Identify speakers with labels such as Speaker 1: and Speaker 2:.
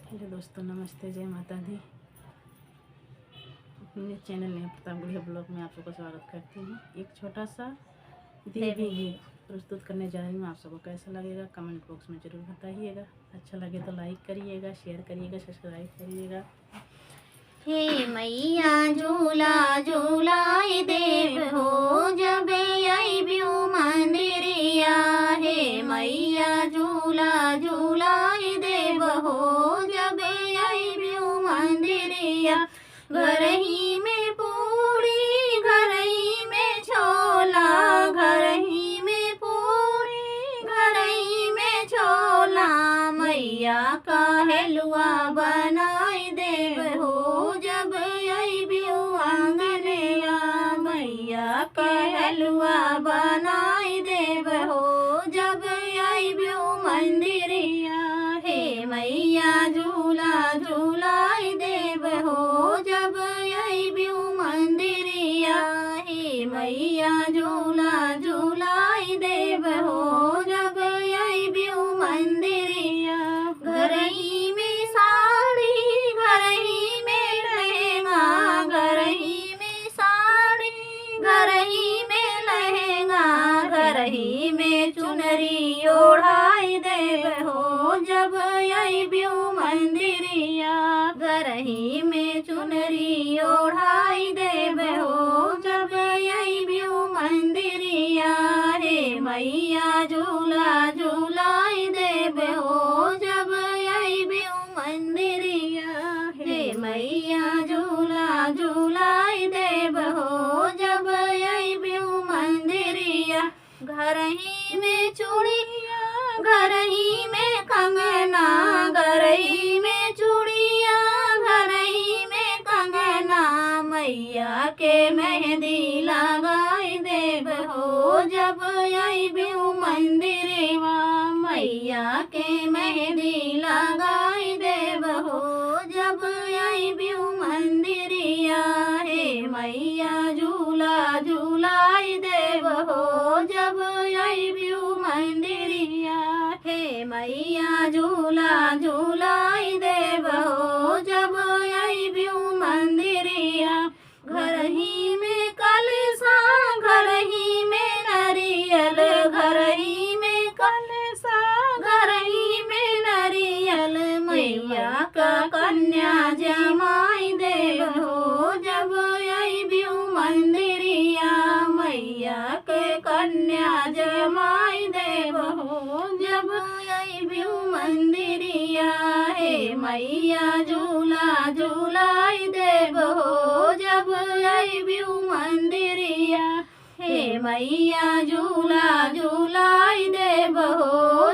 Speaker 1: Hello दोस्तों, नमस्ते, जय माता दी। अपने चैनल नेहा प्रताप गुड़िया ब्लॉग में आप सबका स्वागत करती हूँ। एक छोटा सा देवी गीत प्रस्तुत करने जा रही हूँ। आप सबको कैसा लगेगा कमेंट बॉक्स में ज़रूर बताइएगा। अच्छा लगे तो लाइक करिएगा, शेयर करिएगा, सब्सक्राइब करिएगा।
Speaker 2: हे मैया झूला झूलाई देव हो जब आईब्यू मंदिरिया। हे मैया झूला झूलाई देव हो जब आईब्यू मंदिरिया। घर ही में पूरी घर ही में छोला, घर ही में पूरी घर ही में छोला। मैया का हलवा बनाई देव हो जब आईब्यू आंगनया। मैया का हलवा बनाई देव हो जब आईब्यू मंदिरिया। हे मैया झूला झूलाई देव हो जब आईब्यू मंदिरिया। हे मैया झूला झूलाई देव हो जब आईब्यू मंदिरिया। घर ही में साड़ी, घर ही में लहंगा, घर ही में साड़ी, घर ही में लहंगा, घर ही में चुनरी ओढ़ाई देव हो जब आईब्यू मंदिरिया। घर ही में चुनरी ओढ़ाई देव हो जब आईब्यू मंदिरिया। हे मैया झूला झूलाई देव हो जब आईब्यू मंदिरिया। हे मैया झूला झूलाई देव हो जब आईब्यू मंदिरिया। घर ही में चूड़िया, घर ही में कंगना, घर ही में चूड़िया, घर ही में कंगना। मैया के मेहंदी लगाई देव हो जब आईब्यू मंदिरिया। मैया के मेहंदी लगाई देव हो जब आईब्यू मंदिरिया। हे मैया झूला झूलाई देव हो जब आईब्यू मंदिरिया। हे मैया झूला झूलाई देव हो जब आईब्यू मंदिरिया। घर ही में कलसा, घर ही में नारियल, घर ही में कलसा, घर ही में नारियल। मैया का कन्या जमाई देव हो जब आईब्यू मंदिरिया। मैया के कन्या जमाई देव हो जब आईब्यू मंदिरिया। हे मैया झूला झूलाई देव हो जब आईब्यू मंदिरिया। हे मैया झूला झूलाई देव हो